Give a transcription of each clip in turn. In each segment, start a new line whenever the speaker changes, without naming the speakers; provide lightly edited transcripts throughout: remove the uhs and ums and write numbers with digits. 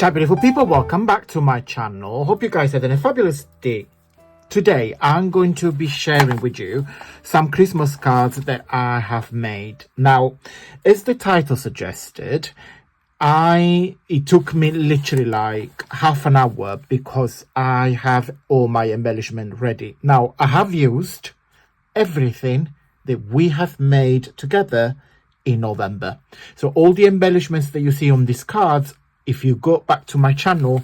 Ciao beautiful people, welcome back to my channel. Hope you guys had a fabulous day. Today I'm going to be sharing with you some Christmas cards that I have made. Now, as the title suggested, it took me literally like half an hour because I have all my embellishment ready. Now, I have used everything that we have made together in November. So all the embellishments that you see on these cards, if you go back to my channel,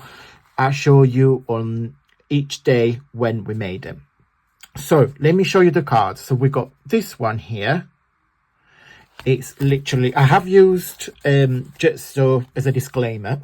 I show you on each day when we made them. So let me show you the cards. So we got this one here. It's literally, I have used, just so as a disclaimer,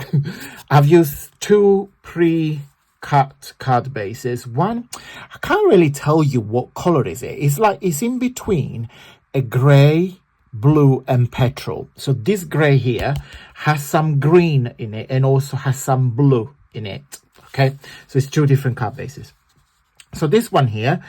I've used two pre-cut card bases. One, I can't really tell you what color is it. It's like, it's in between a gray, blue and petrol. So this gray here has some green in it and also has some blue in it. Okay, so it's two different card bases. So this one here,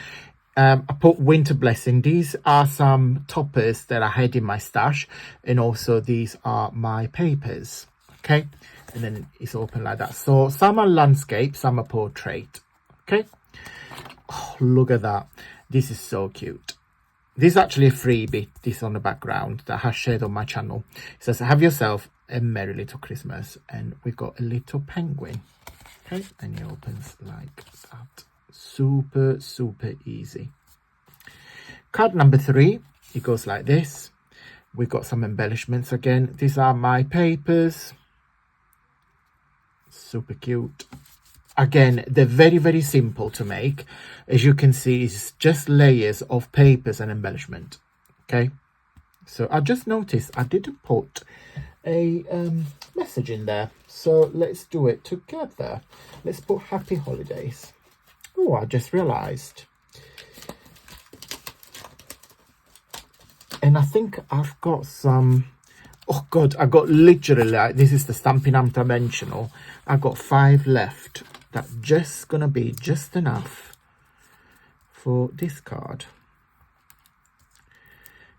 I put winter blessing. These are some toppers that I had in my stash, and also these are my papers. Okay, and then it's open like that. So some are landscape, some are portrait. Okay, oh, look at that. This is so cute. This is actually a freebie, this on the background, that I have shared on my channel. It says, have yourself a merry little Christmas. And we've got a little penguin. Okay, and it opens like that. Super, super easy. Card number 3, it goes like this. We've got some embellishments again. These are my papers. Super cute. Again, they're very, very simple to make. As you can see, it's just layers of papers and embellishment. Okay, so I just noticed I didn't put a message in there. So let's do it together. Let's put happy holidays. Oh, I just realized. And I think I've got some... Oh God, I got literally, like, this is the Stampin' Up! Dimensional. I got 5 left. That's just gonna be just enough for this card.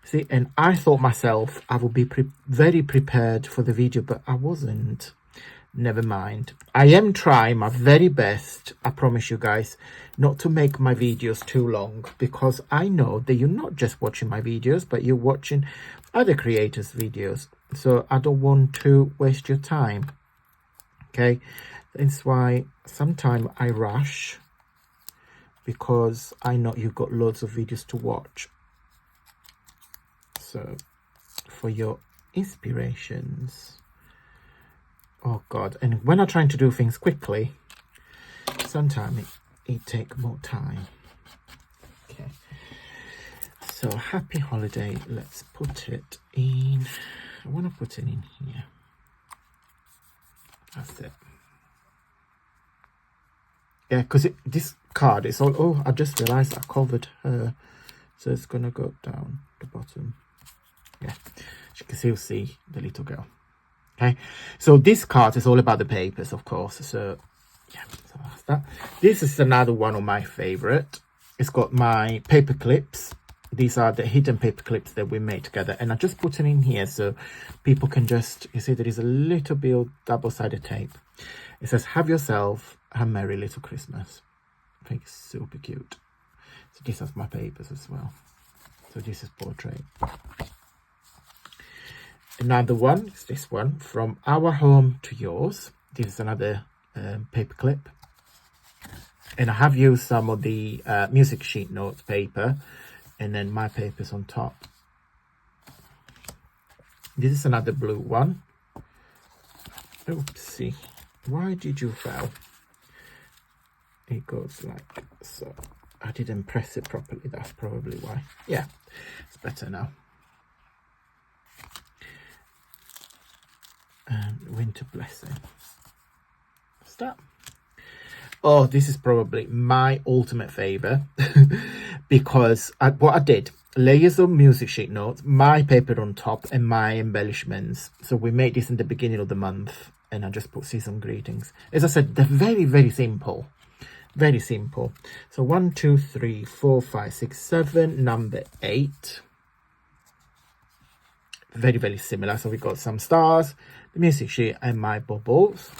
See, and I thought myself I would be very prepared for the video, but I wasn't. Never mind. I am trying my very best, I promise you guys, not to make my videos too long, because I know that you're not just watching my videos, but you're watching other creators' videos. So I don't want to waste your time. Okay, that's why sometimes I rush, because I know you've got loads of videos to watch. So for your inspirations, oh God, and when I'm trying to do things quickly, sometimes it takes more time. Okay, so happy holiday, let's put it in, I want to put it in here. That's it. Yeah, because this card is all... Oh, I just realized I covered her. So it's going to go down the bottom. Yeah, as you can still see the little girl. Okay, so this card is all about the papers, of course. So, yeah, so that's that. This is another one of my favorite. It's got my paper clips. These are the hidden paper clips that we made together. And I just put it in here so people can just... You see, there is a little bit of double-sided tape. It says, have yourself a merry little Christmas. I think it's super cute. So this has my papers as well. So this is portrait. Another one is this one, from our home to yours. This is another paper clip. And I have used some of the music sheet notes paper, and then my papers on top. This is another blue one. Oopsie. Why did you fail? It goes like so. I didn't press it properly. That's probably why. Yeah, it's better now. And winter blessing. Stop. Oh, this is probably my ultimate favourite because what I did, layers of music sheet notes, my paper on top and my embellishments. So we made this in the beginning of the month, and I just put season greetings. As I said, they're very, very simple. Very simple. So 1, 2, 3, 4, 5, 6, 7, number 8. Very, very similar. So we got some stars, the music sheet and my bubbles.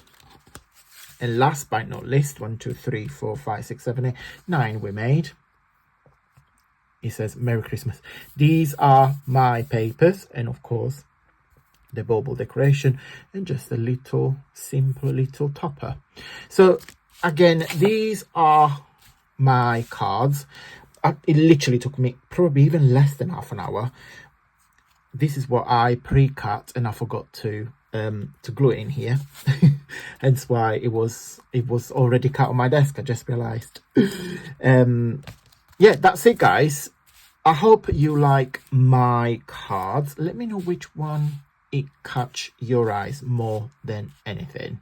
And last but not least, 1, 2, 3, 4, 5, 6, 7, 8, 9 we made. It says Merry Christmas. These are my papers, and of course the bauble decoration and just a little simple little topper. So again, these are my cards. It literally took me probably even less than half an hour. This is what I pre-cut, and I forgot to glue it in here. Hence why it was already cut on my desk. I just realized. Yeah, that's it, guys. I hope you like my cards. Let me know which one it catch your eyes more than anything.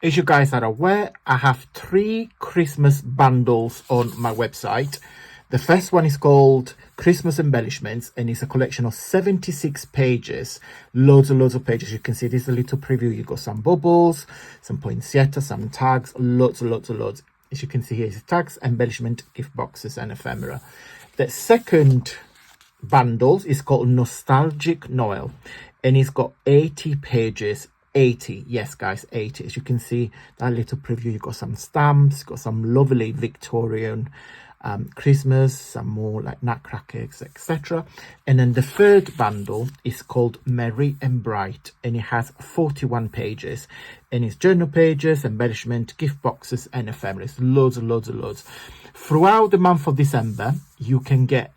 As you guys are aware, I have 3 Christmas bundles on my website. The first one is called Christmas Embellishments, and it's a collection of 76 pages. Loads and loads of pages. You can see this is a little preview. You got some bubbles, some poinsettia, some tags, loads and loads and loads. As you can see here, it's tags, embellishment, gift boxes, and ephemera. The second bundle is called Nostalgic Noel, and it's got 80 pages. 80, yes guys, 80. As you can see, that little preview, you got some stamps, got some lovely Victorian Christmas, some more like nutcrackers, etc. And then the third bundle is called Merry and Bright, and it has 41 pages, and it's journal pages, embellishment, gift boxes, and ephemeras. Loads and loads and loads. Throughout the month of December, you can get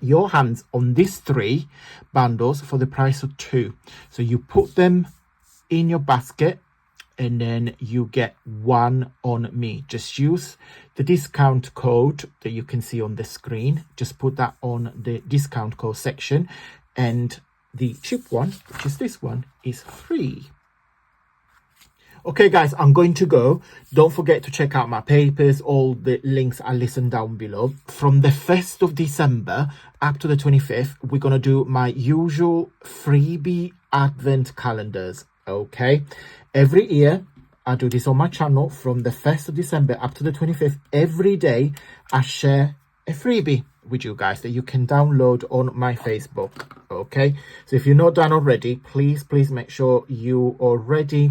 your hands on these 3 bundles for the price of 2. So you put them in your basket, and then you get 1 on me. Just use the discount code that you can see on the screen. Just put that on the discount code section, and the cheap one, which is this one, is free. Okay guys, I'm going to go. Don't forget to check out my papers. All the links are listed down below. From the 1st of December up to the 25th, we're going to do my usual freebie advent calendars. Okay, every year I do this on my channel. From the 1st of December up to the 25th, every day I share a freebie with you guys that you can download on my Facebook. Okay, so if you're not done already, please make sure you already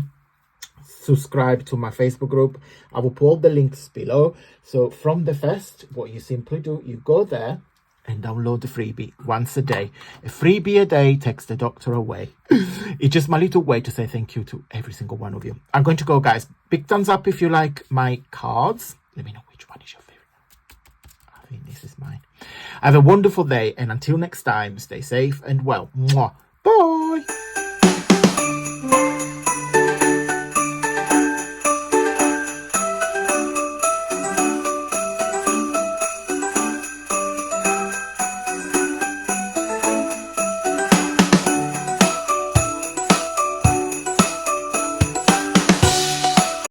subscribe to my Facebook group. I will put all the links below. So from the 1st, what you simply do, you go there and download the freebie once a day. A freebie a day takes the doctor away. It's just my little way to say thank you to every single one of you. I'm going to go, guys. Big thumbs up if you like my cards. Let me know which one is your favorite. I think this is mine. Have a wonderful day, and until next time, stay safe and well. Mwah. Bye.